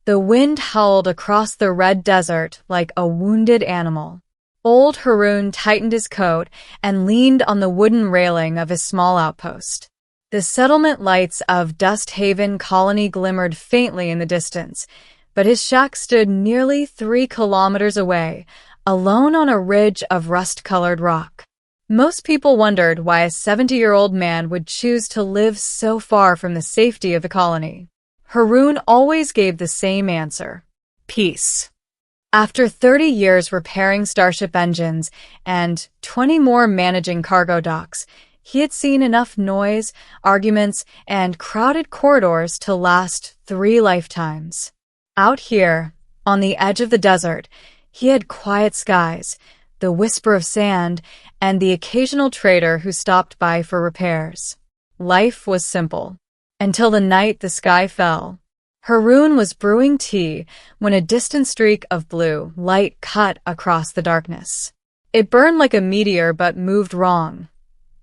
The wind howled across the red desert like a wounded animal. Old Haroon tightened his coat and leaned on the wooden railing of his small outpost. The settlement lights of Dust Haven Colony glimmered faintly in the distance, but his shack stood nearly 3 kilometers away, alone on a ridge of rust-colored rock. Most people wondered why a 70-year-old man would choose to live so far from the safety of the colony. Haroon always gave the same answer: peace. After 30 years repairing starship engines and 20 more managing cargo docks, he had seen enough noise, arguments, and crowded corridors to last 3 lifetimes. Out here, on the edge of the desert, he had quiet skies, the whisper of sand, and the occasional trader who stopped by for repairs. Life was simple, until the night the sky fell. Haroon was brewing tea when a distant streak of blue light cut across the darkness. It burned like a meteor but moved wrong.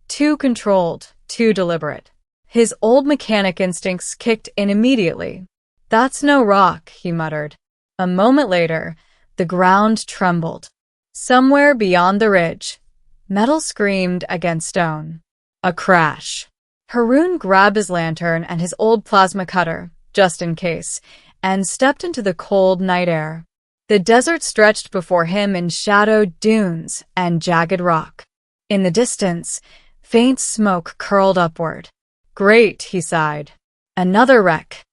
Too controlled, too deliberate. His old mechanic instincts kicked in immediately. "That's no rock," he muttered. A moment later, the ground trembled. Somewhere beyond the ridge, metal screamed against stone. A crash. Haroon grabbed his lantern and his old plasma cutter, just in case, and stepped into the cold night air. The desert stretched before him in shadowed dunes and jagged rock. In the distance, faint smoke curled upward. "Great," he sighed. "Another wreck."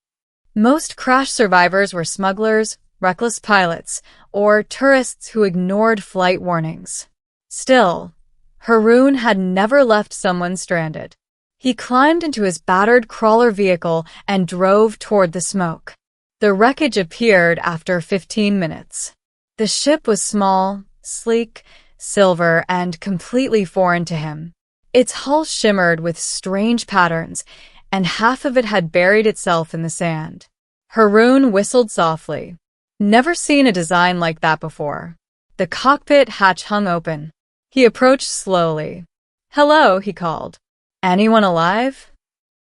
Most crash survivors were smugglers, reckless pilots, or tourists who ignored flight warnings. Still, Haroon had never left someone stranded. He climbed into his battered crawler vehicle and drove toward the smoke. The wreckage appeared after 15 minutes. The ship was small, sleek, silver, and completely foreign to him. Its hull shimmered with strange patterns, and half of it had buried itself in the sand. Haroon whistled softly. Never seen a design like that before. The cockpit hatch hung open. He approached slowly. "Hello," he called. "Anyone alive?"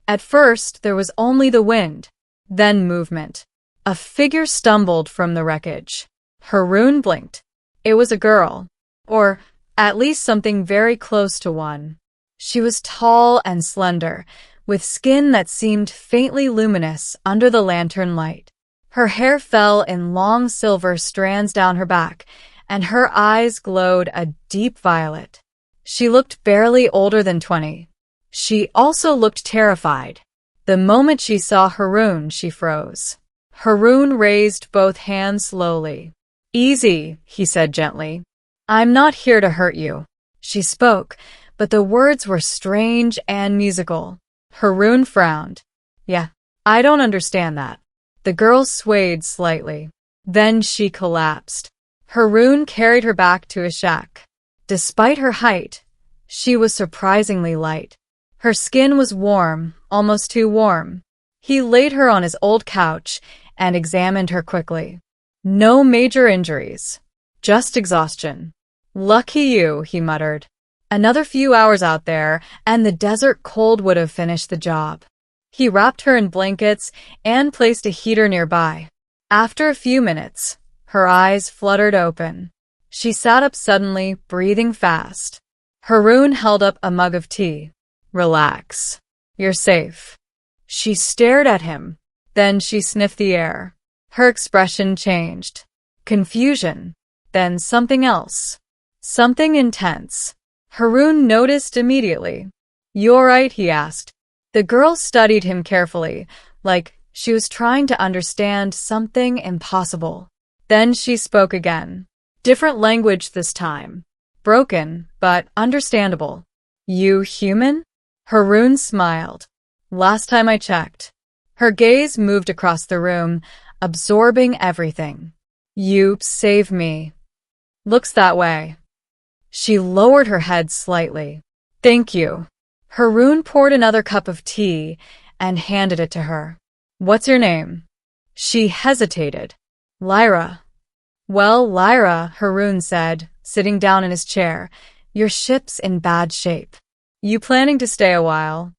At first, there was only the wind, then movement. A figure stumbled from the wreckage. Haroon blinked. It was a girl, or at least something very close to one. She was tall and slender, with skin that seemed faintly luminous under the lantern light. Her hair fell in long silver strands down her back, and her eyes glowed a deep violet. She looked barely older than 20. She also looked terrified. The moment she saw Haroon, she froze. Haroon raised both hands slowly. "Easy," he said gently. "I'm not here to hurt you." She spoke, but the words were strange and musical. Haroon frowned. "Yeah, I don't understand that." The girl swayed slightly. Then she collapsed. Haroon carried her back to his shack. Despite her height, she was surprisingly light. Her skin was warm, almost too warm. He laid her on his old couch and examined her quickly. No major injuries, just exhaustion. "Lucky you," he muttered. Another few hours out there, and the desert cold would have finished the job. He wrapped her in blankets and placed a heater nearby. After a few minutes, her eyes fluttered open. She sat up suddenly, breathing fast. Haroon held up a mug of tea. "Relax. You're safe." She stared at him. Then she sniffed the air. Her expression changed. Confusion. Then something else. Something intense. Haroon noticed immediately. "You all right?" he asked. The girl studied him carefully, like she was trying to understand something impossible. Then she spoke again. Different language this time. Broken, but understandable. "You human?" Haroon smiled. "Last time I checked." Her gaze moved across the room, absorbing everything. "You saved me." "Looks that way." She lowered her head slightly. "Thank you." Haroon poured another cup of tea and handed it to her. "What's your name?" She hesitated. "Lyra." "Well, Lyra," Haroon said, sitting down in his chair, "your ship's in bad shape. You planning to stay a while?"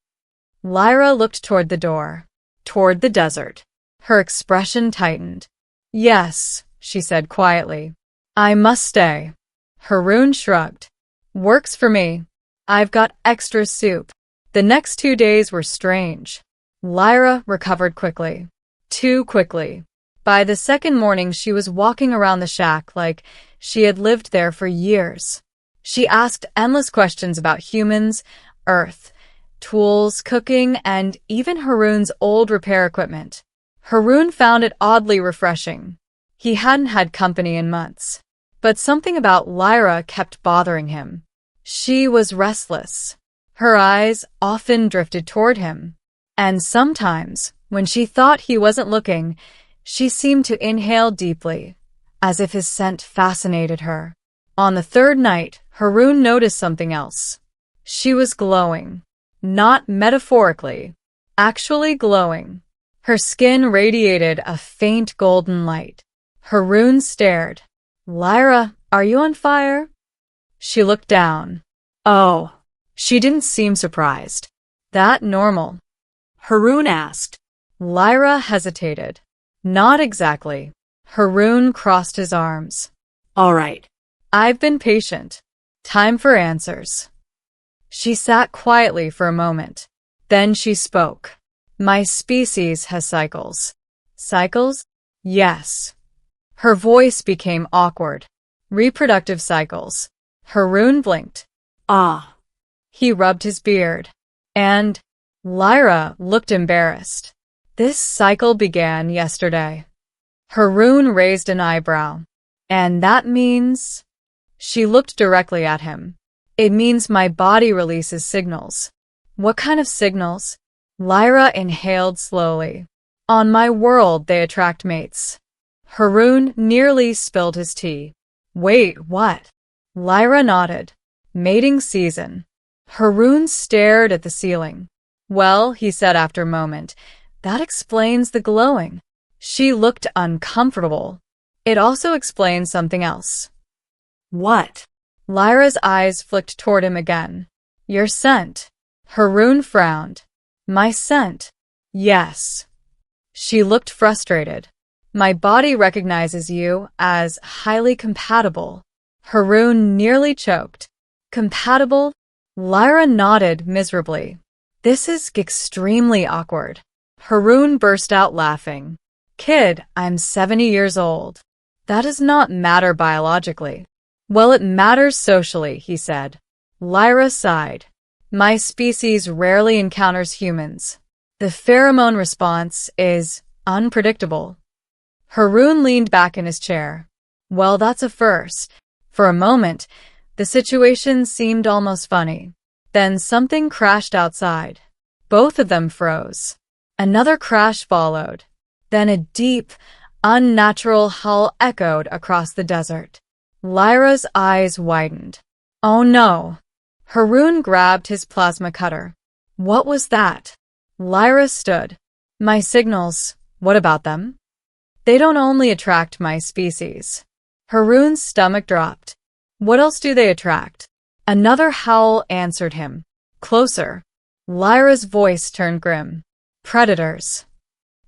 Lyra looked toward the door. Toward the desert. Her expression tightened. Yes, she said quietly. I must stay. Haroon shrugged. Works for me. I've got extra soup. The next 2 days were strange. Lyra recovered quickly. Too quickly. By the second morning, she was walking around the shack like she had lived there for years. She asked endless questions about humans, Earth, tools, cooking, and even Haroon's old repair equipment. Haroon found it oddly refreshing. He hadn't had company in months. But something about Lyra kept bothering him. She was restless. Her eyes often drifted toward him. And sometimes, when she thought he wasn't looking, she seemed to inhale deeply, as if his scent fascinated her. On the third night, Haroon noticed something else. She was glowing. Not metaphorically. Actually glowing. Her skin radiated a faint golden light. Haroon stared. Lyra, are you on fire? She looked down. Oh. She didn't seem surprised. That normal? Haroon asked. Lyra hesitated. Not exactly. Haroon crossed his arms. All right. I've been patient. Time for answers. She sat quietly for a moment. Then she spoke. My species has cycles. Cycles? Yes. Her voice became awkward. Reproductive cycles. Haroon blinked. Ah. He rubbed his beard. And Lyra looked embarrassed. This cycle began yesterday. Haroon raised an eyebrow. And that means? She looked directly at him. It means my body releases signals. What kind of signals? Lyra inhaled slowly. On my world, they attract mates. Haroon nearly spilled his tea. Wait, what? Lyra nodded. Mating season. Haroon stared at the ceiling. Well, he said after a moment, that explains the glowing. She looked uncomfortable. It also explains something else. What? Lyra's eyes flicked toward him again. Your scent. Haroon frowned. My scent? Yes. She looked frustrated. My body recognizes you as highly compatible. Haroon nearly choked. Compatible? Lyra nodded miserably. This is extremely awkward. Haroon burst out laughing. Kid, I'm 70 years old. That does not matter biologically. Well, it matters socially, he said. Lyra sighed. My species rarely encounters humans. The pheromone response is unpredictable. Haroon leaned back in his chair. Well, that's a first. For a moment, the situation seemed almost funny. Then something crashed outside. Both of them froze. Another crash followed. Then a deep, unnatural howl echoed across the desert. Lyra's eyes widened. Oh no. Haroon grabbed his plasma cutter. What was that? Lyra stood. My signals, what about them? They don't only attract my species. Haroon's stomach dropped. What else do they attract? Another howl answered him. Closer. Lyra's voice turned grim. Predators.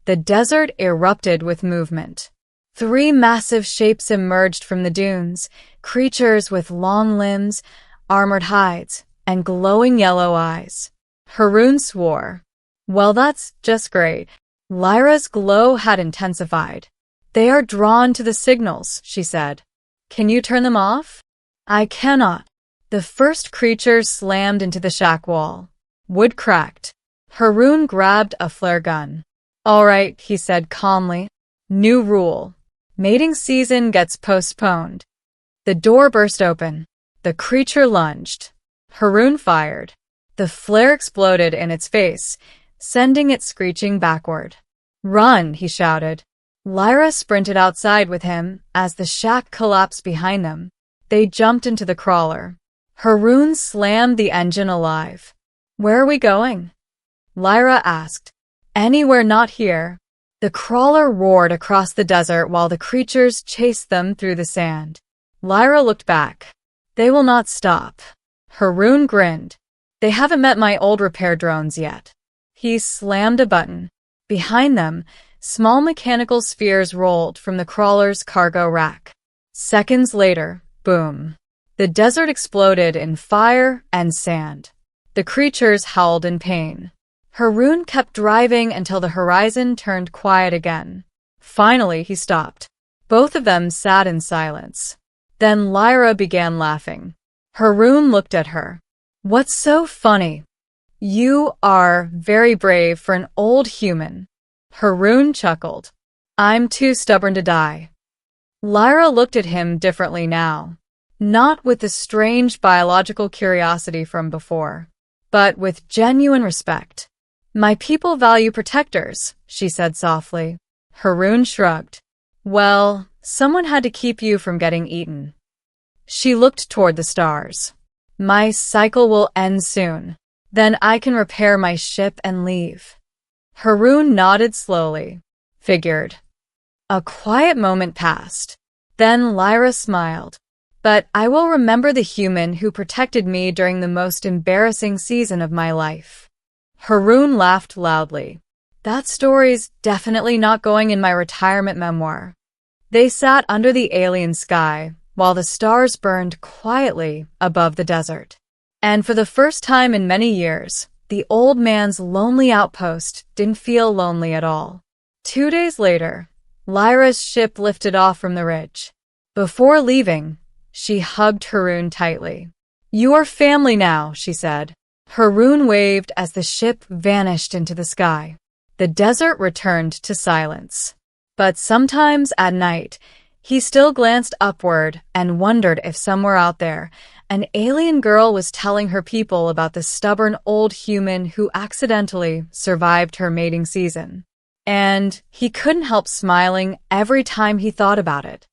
The desert erupted with movement. 3 massive shapes emerged from the dunes, creatures with long limbs, armored hides, and glowing yellow eyes. Haroon swore. Well, that's just great. Lyra's glow had intensified. They are drawn to the signals, she said. Can you turn them off? I cannot. The first creature slammed into the shack wall. Wood cracked. Haroon grabbed a flare gun. All right, he said calmly. New rule. Mating season gets postponed. The door burst open. The creature lunged. Haroon fired. The flare exploded in its face, sending it screeching backward. Run, he shouted. Lyra sprinted outside with him as the shack collapsed behind them. They jumped into the crawler. Haroon slammed the engine alive. Where are we going? Lyra asked. Anywhere not here. The crawler roared across the desert while the creatures chased them through the sand. Lyra looked back. They will not stop. Haroon grinned. They haven't met my old repair drones yet. He slammed a button. Behind them, Small mechanical spheres rolled from the crawler's cargo rack. Seconds later, boom. The desert exploded in fire and sand. The creatures howled in pain. Haroon kept driving until the horizon turned quiet again. Finally, he stopped. Both of them sat in silence. Then Lyra began laughing. Haroon looked at her. "What's so funny?" "You are very brave for an old human." Haroon chuckled. "I'm too stubborn to die." Lyra looked at him differently now. Not with the strange biological curiosity from before, but with genuine respect. "My people value protectors," she said softly. Haroon shrugged. "Well, someone had to keep you from getting eaten." She looked toward the stars. "My cycle will end soon. Then I can repair my ship and leave." Haroon nodded slowly. "Figured." A quiet moment passed. Then Lyra smiled. "But I will remember the human who protected me during the most embarrassing season of my life." Haroon laughed loudly. "That story's definitely not going in my retirement memoir." They sat under the alien sky while the stars burned quietly above the desert. And for the first time in many years, the old man's lonely outpost didn't feel lonely at all. 2 days later, Lyra's ship lifted off from the ridge. Before leaving, she hugged Haroon tightly. "You are family now," she said. Haroon waved as the ship vanished into the sky. The desert returned to silence. But sometimes at night, he still glanced upward and wondered if somewhere out there, an alien girl was telling her people about the stubborn old human who accidentally survived her mating season. And he couldn't help smiling every time he thought about it.